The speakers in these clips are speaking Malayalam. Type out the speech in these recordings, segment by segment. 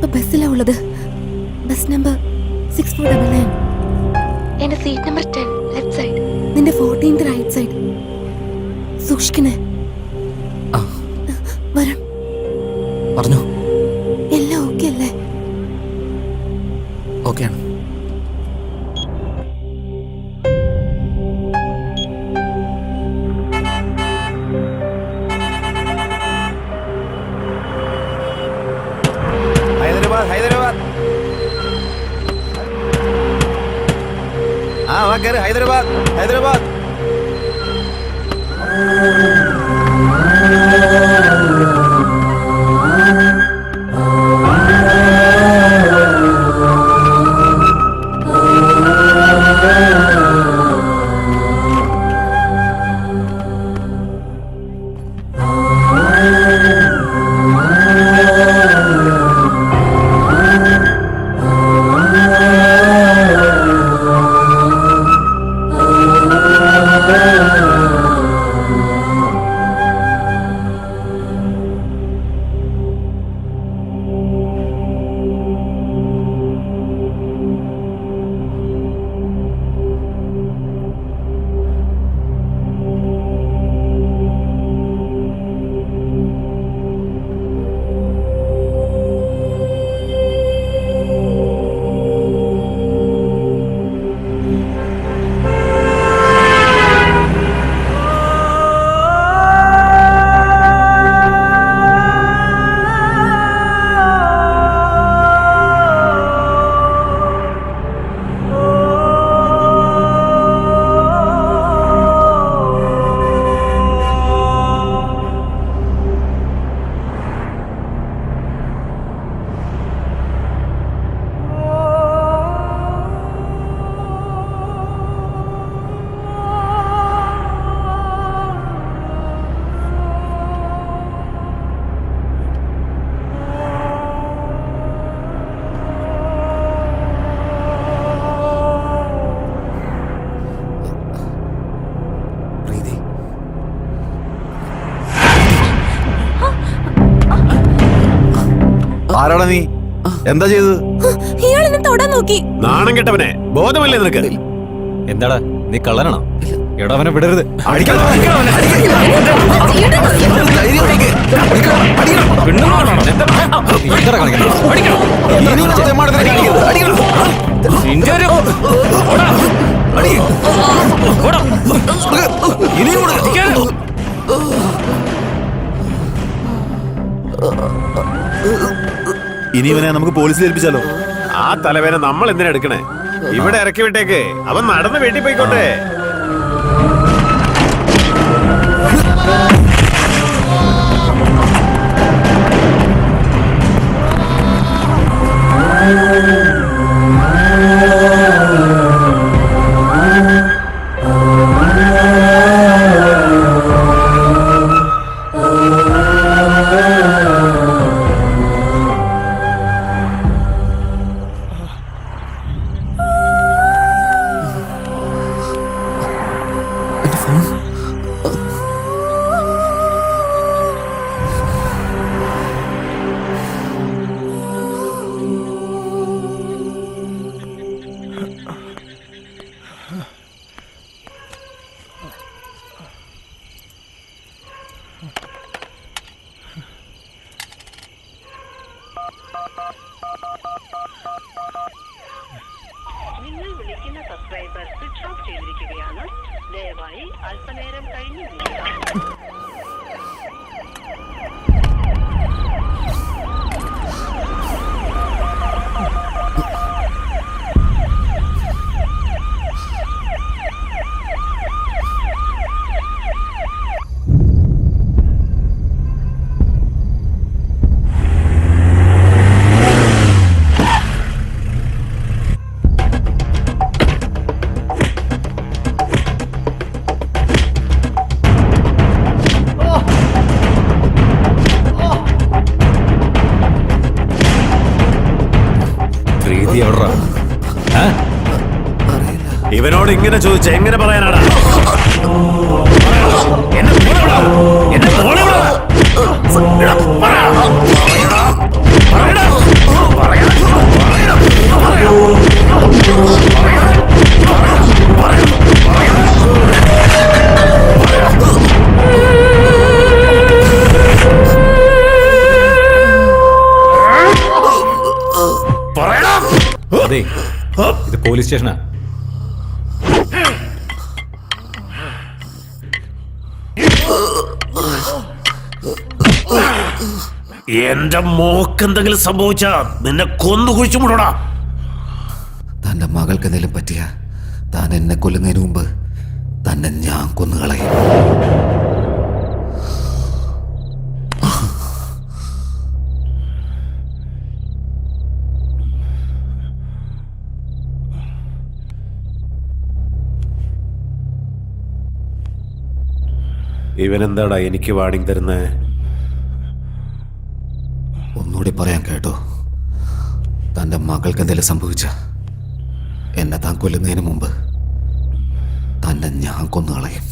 ഞാനിപ്പോ ബസ്സിലാ ഉള്ളത്. Bus number 6499. എന്റെ സീറ്റ് നമ്പർ 10 ലെഫ്റ്റ് സൈഡ്, നിന്റെ 14th റൈറ്റ് സൈഡ്. സൂക്ഷിക്കണേ. വരും. പറഞ്ഞോ. എല്ലാം ഓക്കെ അല്ലേ? ഓക്കെയാണ്. ഹൈദരാബാദ്. ഹൈദരാബാദ്. ആരാടാ നീ? എന്താ ചെയ്തത്? ഇയാളെന്നെ തൊടാൻ നോക്കി. നാണം കെട്ടവനെ, ബോധമല്ലേ നിനക്ക്? എന്താടാ നീ കള്ളനാണോ? എടാ അവനെ വിടരുത്. ഇനി ഇവനെ നമുക്ക് പോലീസിൽ ഏൽപ്പിച്ചാലോ? ആ തലവേന നമ്മൾ എന്തിനാ എടുക്കണേ? ഇവിടെ ഇറക്കി വിട്ടേക്ക്, അവൻ നടന്ന് വീട്ടിൽ പോയിക്കോട്ടെ. നിങ്ങൾ വിളിക്കുന്ന സബ്സ്ക്രൈബർ സ്വിച്ച് ഓഫ് ചെയ്തിരിക്കുകയാണ്. ദയവായി അല്പനേരം കഴിഞ്ഞ് വിളിക്കുക. ഇവനോട് ഇങ്ങനെ ചോദിച്ച എങ്ങനെ പറയാനാടാ? അതെ, ഇത് പോലീസ് സ്റ്റേഷനാ. എന്റെ മോക്കെന്തെങ്കിലും സംഭവിച്ചാ നിന്നെ കൊന്നു കുഴിച്ചുമുടടാ. തന്റെ മകൾക്ക് എന്തെങ്കിലും പറ്റിയ താൻ എന്നെ കൊല്ലുന്നതിന് മുമ്പ് തന്നെ ഞാൻ കൊന്നുകളയും. ഇവനെന്താടാ എനിക്ക് വാണിംഗ് തരുന്നേ? ഒന്നുകൂടി പറയാൻ കേട്ടോ, തന്റെ മകൾക്ക് എന്തെങ്കിലും സംഭവിച്ച എന്നെ താൻ കൊല്ലുന്നതിന് മുമ്പ് തന്നെ ഞാൻ കൊന്നുകളയും.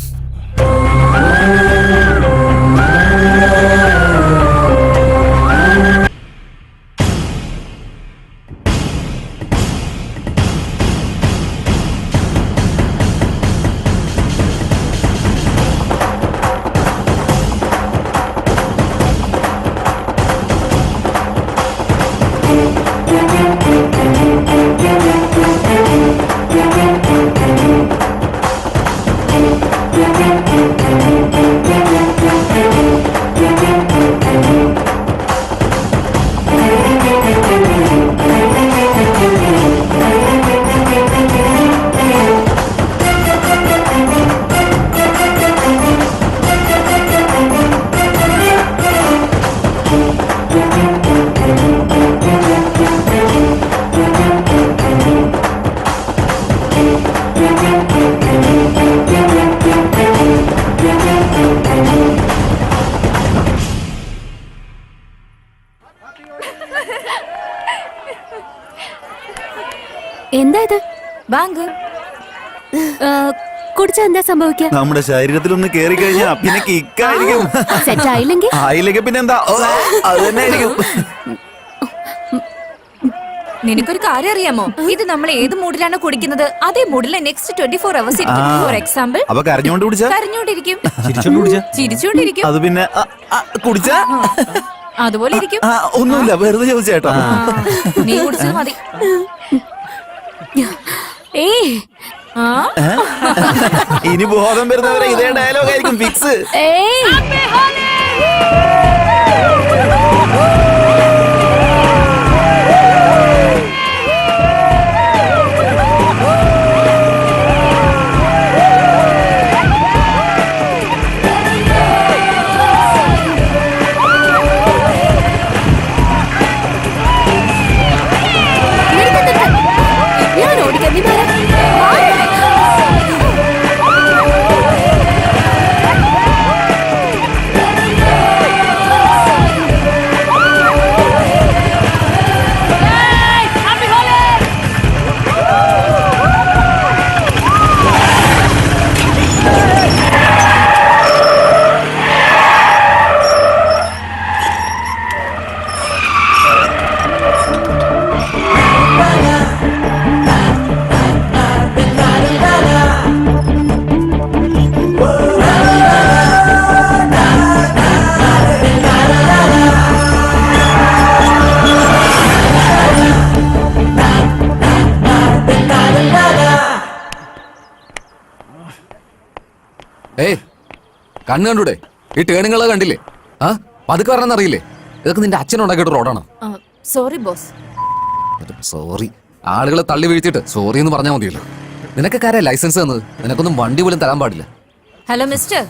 എന്താ ഇത്? ബാങ്ക് കുടിച്ചാ എന്താ സംഭവിക്കുക? നമ്മുടെ ശരീരത്തിലൊന്ന് കേറി കഴിഞ്ഞാ പിന്നെ കിക്കായിരിക്കും. സെറ്റ് ആയില്ലെങ്കിൽ ആയില്ലെങ്കിൽ പിന്നെ എന്താ, അത് തന്നെ ആയിരിക്കും. നിനക്കൊരു കാര്യം അറിയാമോ? ഇത് നമ്മൾ ഏത് മൂഡിലാണ് കുടിക്കുന്നത് അതേ മൂഡിലെ നെക്സ്റ്റ് 24 hours ഇരിക്കും. ഫോർ എക്സാമ്പിൾ, അപ്പൊ കരഞ്ഞോണ്ട് കുടിച്ചാ കരഞ്ഞോണ്ടിരിക്കും, ചിരിച്ചോണ്ട് അത് പിന്നെ കുടിച്ചാ അതുപോലെ ഇരിക്കും. ഒന്നുമില്ല, വെറുതെ ചോദിച്ചേട്ടോ. നീ കുടിച്ചത് മതി. ഇനി ബോധം വരുന്നവരെ ഇതേ ഡയലോഗ് ആയിരിക്കും ഫിക്സ്. ഞാൻ ഓടിക്കാൻ നീ മാറാ. ഏയ്, കണ്ണ് കണ്ടൂടെ? ഈ ടേണുകളെ കണ്ടില്ലേ? ആ പതുക്കെ പറഞ്ഞാൽ അറിയില്ലേ? ഇതൊക്കെ നിന്റെ അച്ഛനുണ്ടാക്കിയിട്ട് റോഡാണ്. Sorry boss. സോറി, ആളുകളെ തള്ളി വീഴ്ത്തിയിട്ട് സോറി എന്ന് പറഞ്ഞാൽ മതിയല്ലോ. നിനക്കൊക്കെ ആരാ ലൈസൻസ് തന്നത്? നിനക്കൊന്നും വണ്ടി പോലും തരാൻ പാടില്ല. ഹലോ മിസ്റ്റർ,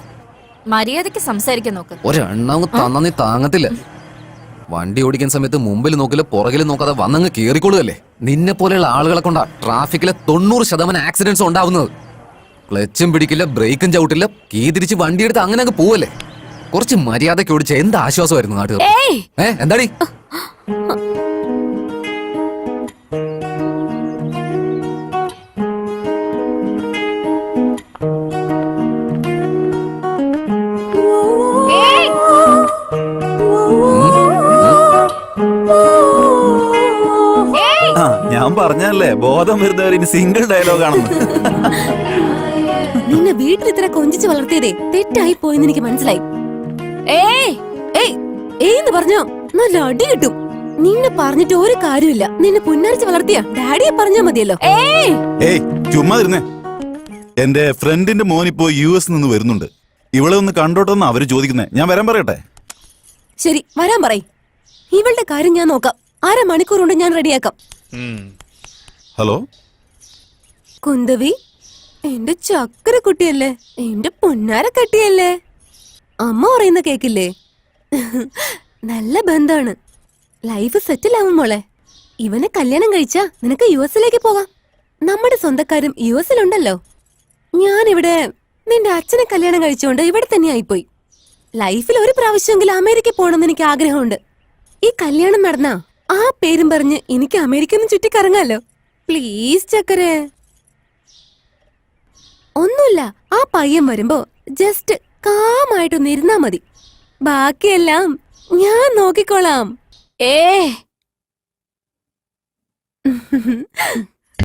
മര്യാദയ്ക്ക് സംസാരിക്കാൻ നോക്ക്. ഒരെണ്ണവും തന്ന നീ താങ്ങത്തില്ല. വണ്ടി ഓടിക്കുന്ന സമയത്ത് മുമ്പിൽ നോക്കില്ല പുറകിൽ നോക്കാതെ വന്നങ്ങ് കേറിക്കൊള്ളുകല്ലേ. നിന്നെ പോലെയുള്ള ആളുകളെ കൊണ്ടാ ട്രാഫിക്കിലെ 90% ആക്സിഡന്റ്സ് ഉണ്ടാവുന്നത്. ക്ലച്ചും പിടിക്കില്ല, ബ്രേക്കും ചവിട്ടില്ല, കീ തിരിച്ച് വണ്ടിയെടുത്ത് അങ്ങനെ അങ്ങ് പോവല്ലേ. കുറച്ച് മര്യാദയ്ക്ക് ഓടിച്ച എന്ത് ആശ്വാസമായിരുന്നു നാട്ടുകാർ. എന്താടി? ഞാൻ പറഞ്ഞല്ലേ ബോധം വരുന്നവർ ഇനി സിംഗിൾ ഡയലോഗ് ആണെന്ന്. നിന്നെ വീട്ടിൽ ഇത്ര കൊഞ്ചിച്ച് വളർത്തിയതേ തെറ്റായി പോയെന്ന് എനിക്ക് മനസ്സിലായി. ഏന്ന് പറഞ്ഞോ നല്ല അടി കിട്ടും. നിന്നെ പറഞ്ഞിട്ട് ഒരു കാര്യമില്ല. നിന്നെ പുന്നാരിച്ച് വളർത്തിയ ഡാഡിയെ പറഞ്ഞാ മതിയല്ലോ. ഏയ് ചുമ്മാ ഇരുന്നേ. എന്റെ ഫ്രണ്ടിന്റെ മോനിപ്പോ US നിന്ന് വരുന്നുണ്ട്. ഇവളെ ഒന്ന് കണ്ടോട്ടെന്ന് അവര് ചോദിക്കുന്നേ. ഞാൻ വരാൻ പറയട്ടെ? ശരി, വരാൻ പറയ്. ഇവളുടെ കാര്യം ഞാൻ നോക്കാം. 1/2 മണിക്കൂർ കൊണ്ട് ഞാൻ റെഡിയാക്കാം. ഹലോ കുന്തവി, എന്റെ ചക്കര കുട്ടിയല്ലേ, എന്റെ പൊന്നാര കട്ടിയല്ലേ. അമ്മ പറയുന്ന കേക്കില്ലേ? നല്ല ബന്ധാണ്. ലൈഫ് സെറ്റിൽ ആവും മോളെ. ഇവനെ കല്യാണം കഴിച്ചാ നിനക്ക് US പോകാം. നമ്മുടെ സ്വന്തക്കാരും US ഞാനിവിടെ നിന്റെ അച്ഛനെ കല്യാണം കഴിച്ചുകൊണ്ട് ഇവിടെ തന്നെ ആയിപ്പോയി. ലൈഫിൽ ഒരു പ്രാവശ്യമെങ്കിലും അമേരിക്ക പോകണമെന്ന് എനിക്ക് ആഗ്രഹമുണ്ട്. ഈ കല്യാണം നടന്നാ ആ പേരും പറഞ്ഞ് എനിക്ക് അമേരിക്കന്ന് ചുറ്റിക്കറങ്ങാലോ. പ്ലീസ് ചക്കരെ. ഒന്നുമില്ല, ആ പയ്യൻ വരുമ്പോ ജസ്റ്റ് കാമായിട്ടൊന്ന് ഇരുന്നാ മതി. ബാക്കിയെല്ലാം ഞാൻ നോക്കിക്കോളാം.